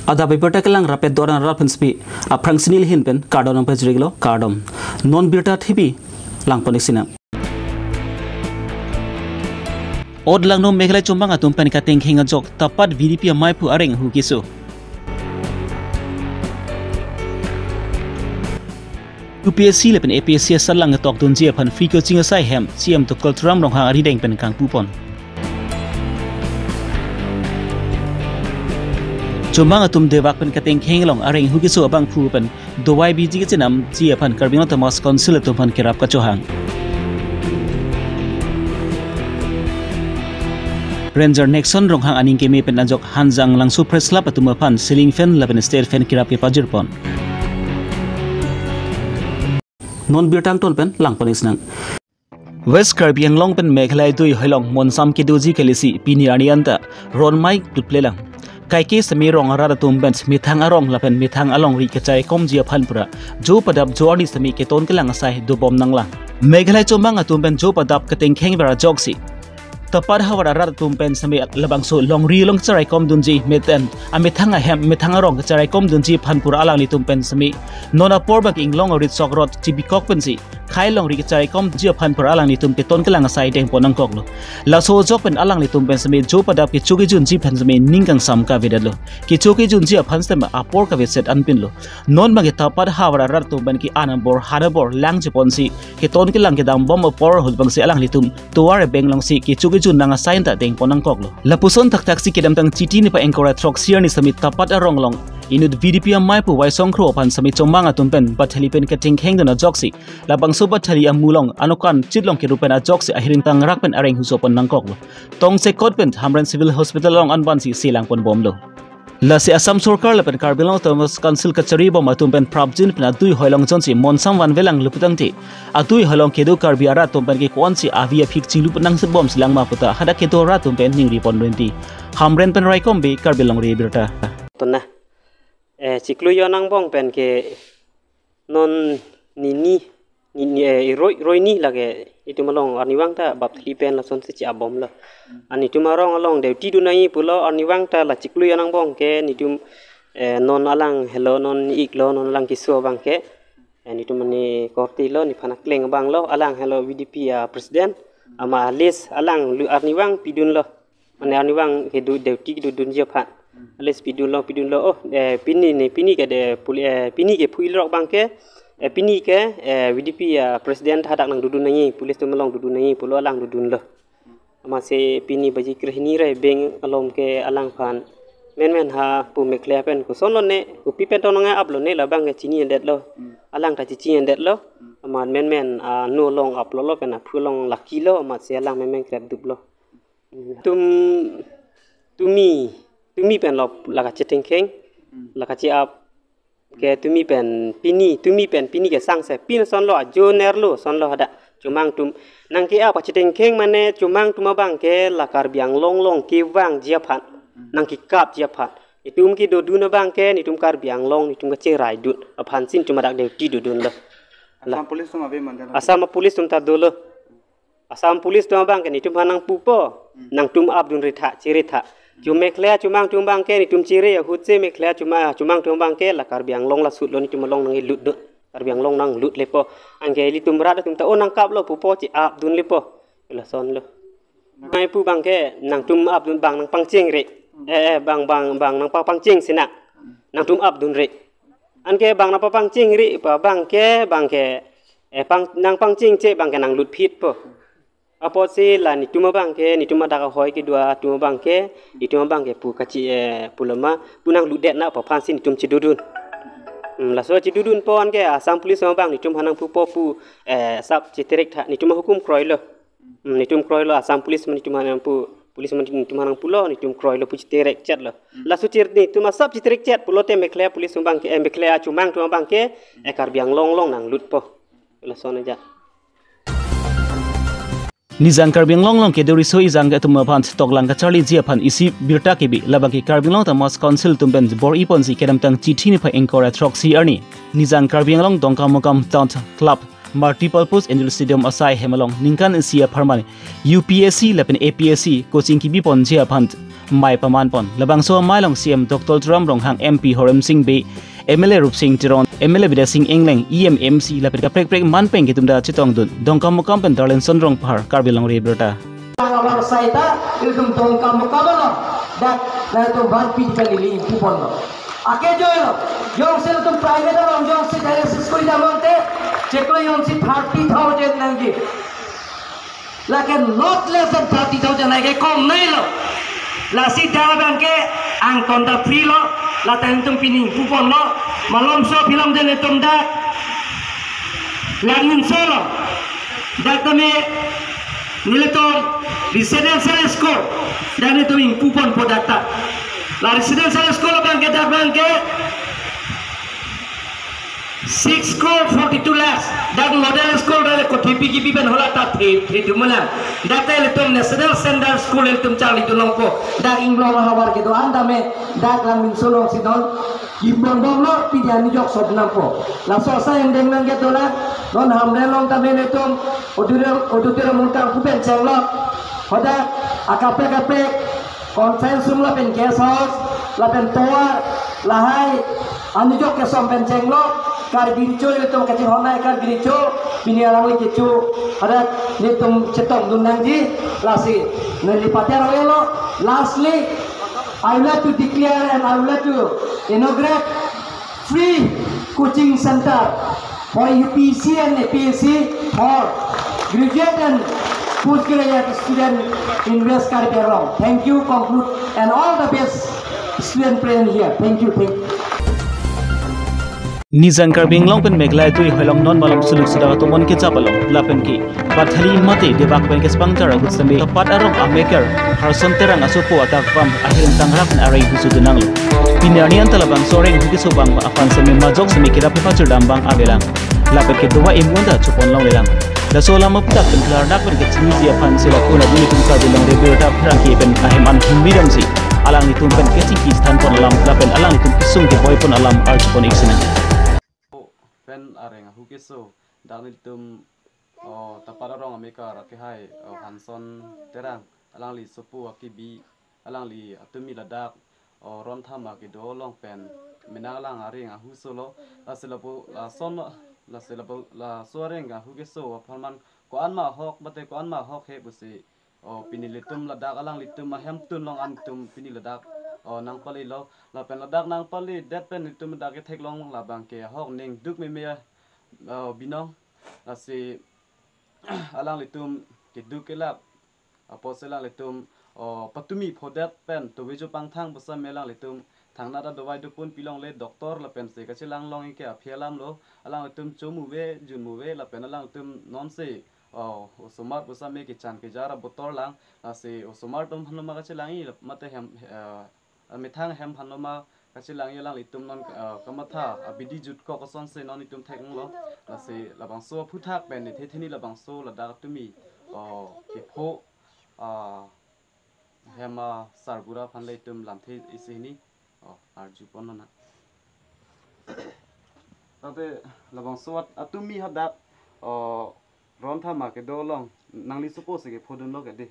Ada beberapa kelang rapet doran rapens bi aprang sinil hin pen kardon ang pejriglo kardom non birta thibi lang ponisina. Od lang no meglai chumbang atum pen kateng hinga jok tapat VDP mai pu areng hu kisu. UPSC le pen APSC salang tok dun jia pan free coaching asai hem CM to culturam rong hang ari deng pen kang pupon. Chumbang atum dewak pen kateng henglong areng hugisu abang pu pen dowai biji kenam jia pan karbino Thomas Council atum pan kirap kacohang. Ranger Nexon rong hang aning kemi pen anjok hanjang langsu press lap atum pan ceiling fan lapen stair fan kirap ke pajirpon. Non birtang ton pen lang ponis nang. West Karbi Anglong pen Meghalai dui hoilong monsam ke doji kelisi pini anianta ron mai tutlelang. Kaiki semi rong arada tumbens mithang arong lapen mithang along ri kecai kom jia phanpura jo padap joani semi ke ton kelang asai do bom nangla Meghalai chombang atumben jo padap keteng kheng bara joksi tapar hawara rada tumpen semi labang so long ri long charai kom dunji meten amithang a hem mithang arong charai kom dunji phanpura alang li tumpen semi nona porbak inglong rit sokrot tibikok pensi khai long ri kecai kom jia phanpura alang li tum ke ton kelang asai deng ponang koklo la so jok pen alang li tumpen semi jo padap ke chugi jun ji phan semi ningkang sam ka vedalo ki chugi jun ji phan sem apor ka veset anpin lo non bang tapar hawara rada tumpen ki anabor hadabor lang jiponsi ke ton kelang ke dam bom por hul bang si alang li tum tuare benglong si ki chugi jun nang asain ta deng ponang koklo lapuson tak tak si kedam tang chiti ni pa engkora trok siar ni sami tapat arong long inut VDP mai pu wai song khro pan sami chombang atun pen bathali pen kating kheng dona joksi labang so bathali amulong anokan chitlong ke rupen a joksi a hiring tang rak pen areng husopon nang koklo tong se kot pen Hamran Civil Hospital long anban si silang pon bomlo lasi Assam Sarkar lapen Karbilong Thomas Council kachari bom atum pen prabjin pen adui hoilong jonsi monsam wan velang luputang ti adui hoilong kedo karbi ara tum pen ke konsi avia phik chilu penang se bom silang ma puta hada kedo ra tum pen ning ripon renti Hamren pen raikom be Karbilong re birta tonna ciklu yo nang bong pen ke non ni roi ni lage itu malong aniwang ta bab thli pen la son se chi abom la ani tu marong along de ti du nai pulo aniwang ta la ciklu yo nang bong ke ni tu non alang hello non iklo non alang kiso bang ke ni tu mani korti lo ni phanak leng bang lo alang hello VDP president ama les alang lu aniwang pidun lo mane aniwang ke du de ti du dun je phat les pidun lo oh pini ke de pini ke phuil rok bang ke pini ke VDP president hadak nang dudun nai pulis tu melong dudun nai pulo alang dudun lo masih pini baji krehni re beng alom ke alang phan men ha pu mekle pen ko son lo ne ku pi pen tonga uplo ne la bang ke chini det lo alang ta chi det lo ama men no long uplo lo pen phu long laki lo ama se alang men krep dup lo tumi pen lo la ka cheteng kheng la ka chi ap ke tumi pen pini ke sang se pin son lo joner lo son lo hada cumang tum nang ke apa cheteng kheng mane cumang tuma bang ke la kar biang long ke wang jia phat nang ki kap jia phat itum ki do dun bang ke ni tum kar biang long ni tum ka che rai dut aphan sin cuma dak de ti do dun lo Assam police tum abe mandala Assam police tum ta do lo Assam police tum bang ke ni tum hanang pupo nang tum abdun ritha ciritha Jumekля cumang tumbang ke ni tum ciri ya hutse mekля cumang tumbang ke la kar biang long la sut lo ni tum long nang lut kar biang long nang lut lepo angke li tum rat tum ta onang kap lo pupo ci ap dun lepo la son lo mai pu bang ke nang tum ap dun bang nang pangcing re bang nang pangcing sina nang tum ap dun re angke bang nang pangcing re pa bang ke pang nang pangcing ce bang ke nang lut phit po apo si la ni tuma bang ke ni tuma dak hoi ke dua tuma bang ke ituma bang ke pu kaci pulama punang ludet na pa phan sin tum cidudun la so cidudun pon ke Assam police bang ni tum hanang pu sab citerek tha ni tuma hukum kroi lo ni tum kroi lo Assam police ni tuma hanang pu police ni tuma hanang pulo ni tum kroi lo pu citerek chat lo la so cir ni tuma sab citerek chat pulo te mekle police bang ke mekle cumang tuma bang ke kar biang long nang lut po la so na ja Nizang Karbilong long ke dori so izang ke tumma phan toklang ka charli jia phan isi birta ke bi labang ke Karbilong Thomas Council tumben bor ipon si kedam tang chithi ni pha engkora troxi arni Nizang Karbilong dongka mokam town club multipurpose indoor stadium asai hemalong ningkan sia pharmani UPSC lapen APSC coaching ki bi pon jia phan mai paman pon labang so mai long CM Dr. Tram rong hang MP Horam Singh be MLA Rup Singh Tiron MLA Bida Singh Engleng EMMC lapit ka prek man peng kitum da chitong dun dongkam mukam pen darlen sonrong par karbilong reberta Awal saita ilum dongkam mukam lo dak na to ban pi kalili kupon lo ake joyo jong sel tum private lo jong se dialysis kori jamonte cheklo jong se 30,000 nangi lakin not less than 30,000 lagi kom nai lo la si dara banke ang konda free lo la tentum pini kupon lo malom so film jene tum da langin solo dak tame nileton residential school dan itu kupon podata la residential school banke dak banke 6 crore 42 lakhs dak model school dale ko thipi ki ben hola ta thi dumala dak tele tom national standard school el tum chali tu longko dak inglong hawar ke do anda me dak lang min solong sidon ibon bom lo pidiani jok sob nampo la so sa yang deng nang ke do la non hamre long ta me le tom odure muntang ku ben chang lo hoda akape conference room la pen guest house la pen toa la hai anu jok ke som pen chang lo kar giricho itu kacil honai kar giricho bini alang lagi cu ada ni tum cetok dunang ji lasi nelipati royalo lastly I would like to declare and I would like to inaugurate free coaching center for UPC and APSC for graduate and postgraduate student in West Karbiang. Thank you, conclude, and all the best student present here. Thank you. Nizan Karbing long pen meglai tui hoilong non malam suluk sudah tomon ke capalong lapen ki pathali mate debak pen ke spangtara gutsame pat arok ameker harson terang asupo atak pam akhirin tangrak na arai busu dunang lo pinani antalabang soreng huki sobang ma afan semi majok semi kira pe pachur dambang abelang lapen ke dowa imunta chupon long lelang da sola maptak pen klar dak pen ke chinji afan sila kuna duni tumsa dilong reberta prangki pen aheman humidam si alang nitum pen ke cingki stan pon alam lapen alang nitum kisung ke boy pon alam archupon iksinang pen areng hukiso dalil tum tapara rong Amerika rake hai Hanson terang alang li sopu akibi alang li atumi ladak ron thama ki do long pen minalang areng husolo la selapo la son la selapo la soreng hukiso apalman ko anma hok mate ko anma hok he busi pinilitum ladak alang litum ahem tun long antum piniladak nang pali lo la pen ladak nang pali det pen litum dak ke thek long la bang ke hok ning duk me binong la si alang litum ke duk ke lap aposela litum patumi phodet pen to wijo pangthang busa melang litum thangna da dowai du pun pilong le doktor la pen se ka chilang long ke aphelam lo alang litum chomuwe junmuwe la pen alang litum non se osomar busa me ki chan ke jara botor lang ase osomar tum hanoma ka chilangi mate hem mithang hem hanoma ka chilangi lang litum non kamatha abidi jut ko koson se non itum thekng lo ase labang so phuthak pen ni thethini labang so la da tumi ke pho hema sargura phanle tum lamthe isini arju ponona tabe labang so atumi hadak ron tha ma ke do long nangli suppose ke phodun lo ke de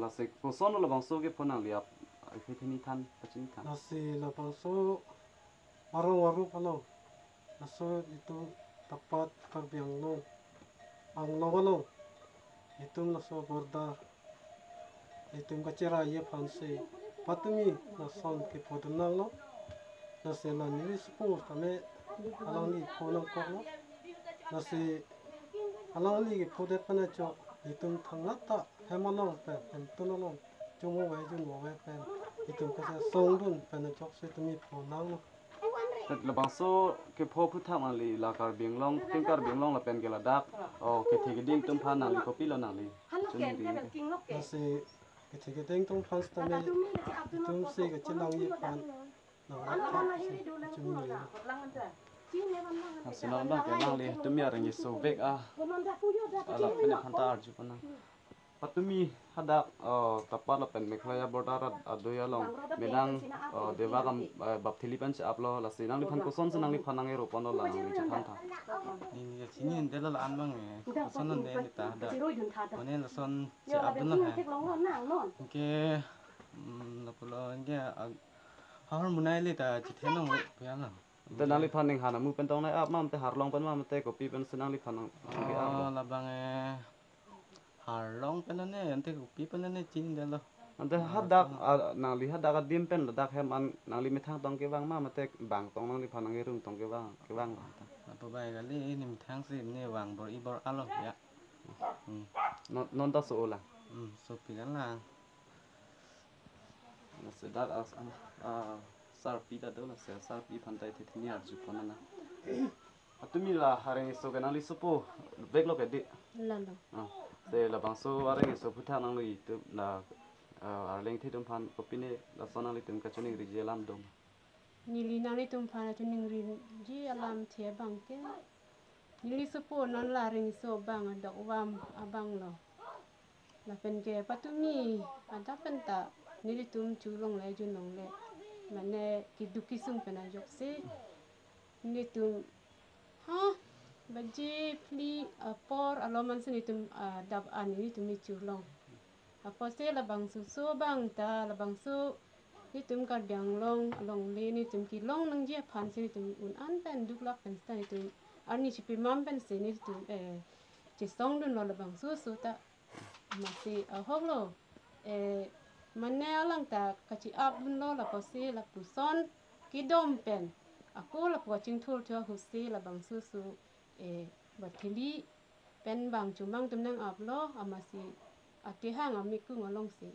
la se poson lo bang so ke phonang liap ai thini than pachin than la se la bang so waru palo la so itu tapat Karbiang lo ang lo itu la so borda itu kacira ye phanse patumi la son ke phodun lo la se la ni suppose tame alang ni phonang ko lo la se alang ni phodet pana cho itum thanglata hemalong pen tunalong chomo wai jun wai pen itum ka song dun pen chok se tumi phonang la bang so ke pho phutha ma li la kar binglong tin kar binglong la pen ke la dak ke thik ding tum phan nang li ko pilo nang li chun di la se ke thik ding tum phan sta me itum se ke chilang ye phan na la tha chun ni Hasilnya bang kenang li tumi areng yeso bek ala pen phanta arju pana patumi hadak tapar la pen mekhlaya bordarat adoya long menang devagam bapthili pan se aplo la sinang li phan koson se nang li phanang e ropon la nang li chan tha ini sini ndela la anbang koson ne ta da one la son se abdun ha ke la pulo dia har munai le ta chi the nong le pya la te nang li phan ning hana mu pen tong nai ap mam te har long pen mam te ko pi pen senang li phan nang ki ap la bang har long pen ne ante ko pi pen ne chin de lo ante hadak nang li hadak dim pen ladak hem an nang li mithang tong ke wang mam te bang tong nang li phan nang rung tong ke wang la pa bai ga le ni thang si ne wang bor i bor alo ya non ta so la so pi gan la se dak sar pi da do la se sar pi phan tai the ni ar ju pon na atumi la hareng so ganang li sopo bek lo ke di Lalo. se la bang so areng so phutha nang li tu la arleng thi tum phan ko pine la sonang li tum ka chuning ri je lam dom Nili nali tumphana tu ningrin ji alam thia bangke. Nili supo non la ring so bang dok wam abang lo. La pen ke patumi ada penta nili tum chulong le junong le. Mane kiduki sung pena jokse. Nili tum ha baji pli por aloman sini tum dab an nili tum ni chulong. Apa se la bang su bang ta la bang su ni tum kar biang long along le ni tum ki long nang je phan se ni tum un an pen duk lak pen sta ni tum an ni chipi mam pen se ni tum chi song dun lo la bang su ta ma se a hok lo manne alang ta ka chi ap dun lo la ko se la pu son ki dom pen aku la ko ching thul thua hu se la bang su ba thili pen bang chumang tum nang ap lo ama si ati hang ami ku ngolong se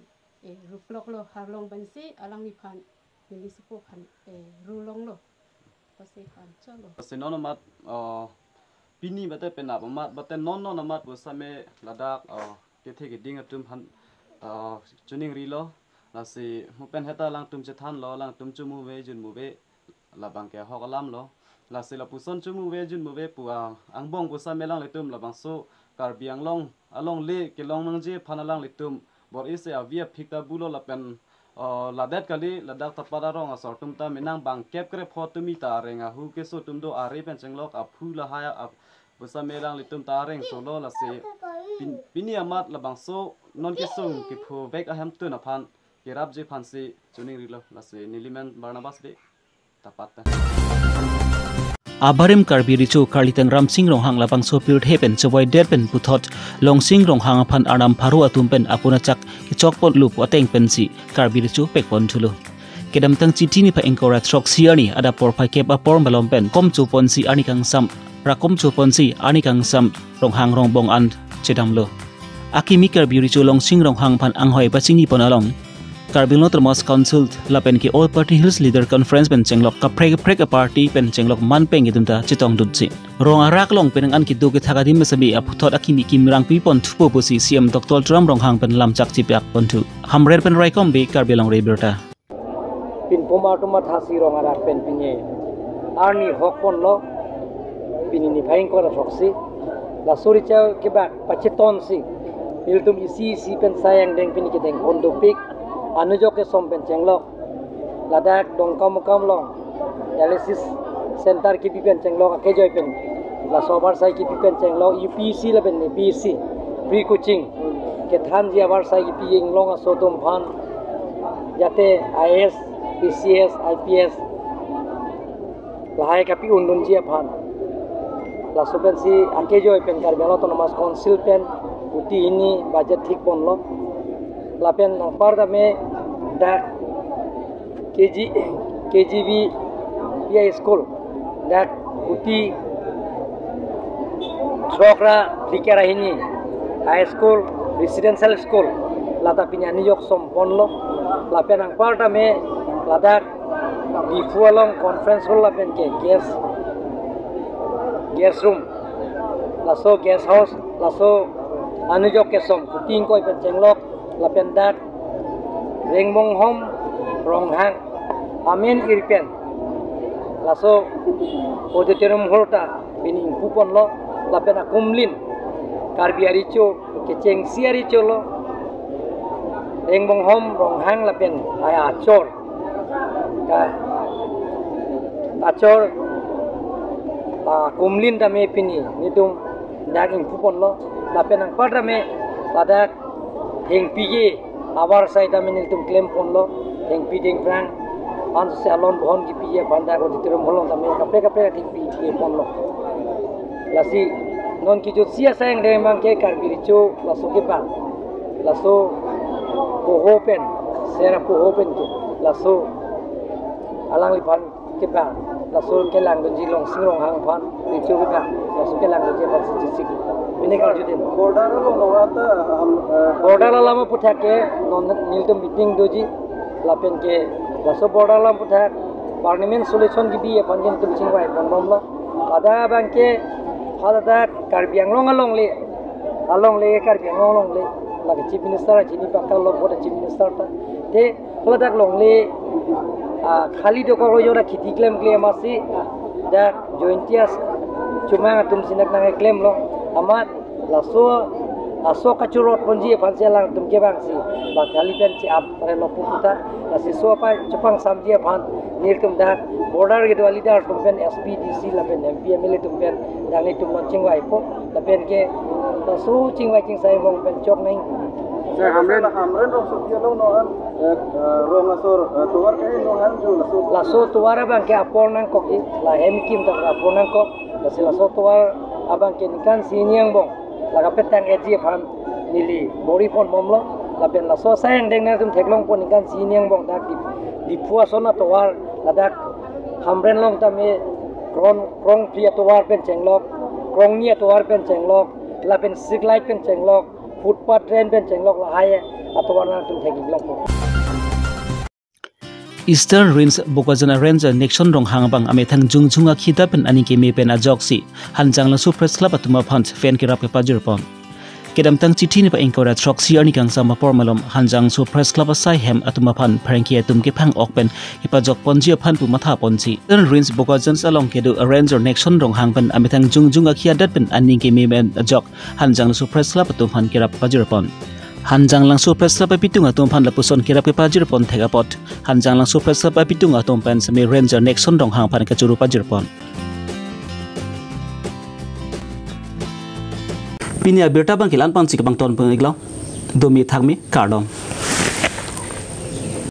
ruplok lo harlong bansi alang ni phan ni supo phan rulong lo pase phan chalo se non mat pini bate pena mat bate non mat bo same ladak ke the ke ding atum phan chuning ri lo la se mu pen heta lang tum che than lo lang tum chu mu ve jun mu ve la bang ke hok alam lo la se la puson chu mu ve jun mu ve pu ang bong bo same lang le tum la bang so kar biang long along le ke long nang je phan alang le tum bor ise avia phikta bulo la pen ladat kali ladak tapada rong asor tum ta menang bang kep kre photumi ta renga hu ke so tum do are pen chenglok a phu la haya a busa melang li tum ta reng so lo la se pini amat la bang so non ke sung ke phu bek a ham tu na phan ke rap je phan se chuning ri lo la se niliman barnabas be tapat Abarim karbi richu karlitang ramsing rong hang lapang sopir hepen chawai der pen puthot longsing rong hang phan anam pharu atum pen apuna chak ki chokpot lup ateng pen si karbi richu pekpon thulu kedam tang chithi ni pha engkora throk si ani ada por phai kep apor malom pen kom chu pon si ani kang sam rakom chu pon si ani kang sam rong hang rong bong an chedam lo akimi karbi richu longsing rong hang phan anghoi pachini pon along Karbil no termos council lapen ki all party hills leader conference pen chenglok ka prek a party pen chenglok man peng idumta chitong dutsi rong arak long pen an ki du ke thagadim mesabi aputhot akimi kim rang pi pon thupo posi cm dr tram rong hang pen lam chak chipyak pon thu hamrer pen raikom be karbilong reberta pin poma toma thasi rong arak pen pinye arni hokpon lo pinini phaing kora soksi la soricha ke ba pacheton si iltum isi si pen sayang deng pin ki deng kondo pik anujo ke sompen chenglok ladak dongkam long dialysis center ki pipen chenglok ke joy pen la sobar sai ki pipen chenglok UPC la pen ni PC pre coaching ke than ji abar sai ki ping long asotom phan jate IS PCS IPS lahai ka pi undun ji phan la sopen si ake joy pen kar belo to namas council pen uti ini budget thik pon lo lapen nang parda me dak KGV PI school dak uti Sokra Likera ini high school residential school lata pinya niyok sompon lo lapen nang parda me ladak di fualong conference hall lapen ke guest room laso guest house laso anujok ke som kuting koi pen chenglok lapen dak rengbong hom rong hang amen irpen laso auditorium holta bining kupon lo lapen akumlin karbiaricho ke chengsiaricho lo rengbong hom rong hang lapen aya achor ka achor kumlin da me pini nitum daging kupon lo lapen ang padra me ladak heng pige abar sai ta menil tum claim ponlo teng piding brand an se alon bon gi piye banda ko ditirum holong ta me kapre ting pi ponlo lasi non ki jo sia sayang de mang ke kar biricho laso ke pa laso po open sera po open ke laso alang lipan ke pa laso ke lang donji long singrong hang pan biricho ke pa laso ke lang donji pan sik ini kar judin border lo nawata border lama puthak ke non niltum meeting doji lapen ke laso border lam puthak parliament solution gi bi panjin tum chingwai bombom lo ada bangke haladak Karbi Anglong along le Karbi Anglong le lagi chief minister jini bakal lo boda chief minister ta te haladak long le khali do ko yora khiti claim asi da jointias cuma ngatum sinak nang claim lo amat laso aso kacurot ponji panselang tum ke bangsi ba khali pen chi ap re lo puputa lasi so pa chapang samji phan nirkum da border ke dwali dar tumpen SPDC lapen MP MLA tumpen dang tum non chingwai po lapen ke lasu chingwai ching sai mong pen chok nai Saya hamren ro sopia lo no an ro ngasor tuar ke no han ju laso tuar bang ke apor nang kok la hem kim ta apor nang kok lasi laso tuar abang ke nikan siniang bong laga petang eji phan nili bori pon momlo lapen laso sayang deng na tum theklong pon nikan siniang bong dak di puas sona tuar ladak hamren long ta me krong pria tuar pen chenglok krong nia tuar pen chenglok lapen siglai pen chenglok footpath train pen chenglok la haye atwar na tum thegi long po Eastern Range Bokazana Ranger Nexon rong hangbang amethang jungjunga khita pen ani ke me pen ajoksi hanjang la Press Club atuma phant fan kirap ke pajur pon kedam tang chithi ni pa engkora troxi ani kang sama pormalom hanjang Press Club asai hem atuma phan phrangki atum ke phang okpen ipajok ponji phan pu matha ponji Eastern Range Bokazans along kedu Ranger Nexon rong hangpan amethang jungjunga khiadat pen ani ke me pen ajok hanjang la Press Club atum phan kirap pajur pon Hanjang lang Press Club pitung atom phan lapuson kirap ke pajur pon thegapot hanjang lang Press Club pitung atom pen semi Ranger Nexon rong hang phan ka churu pajur pon Pinia berta bang kilan pan sik bang ton pengiglo domi thakmi kardom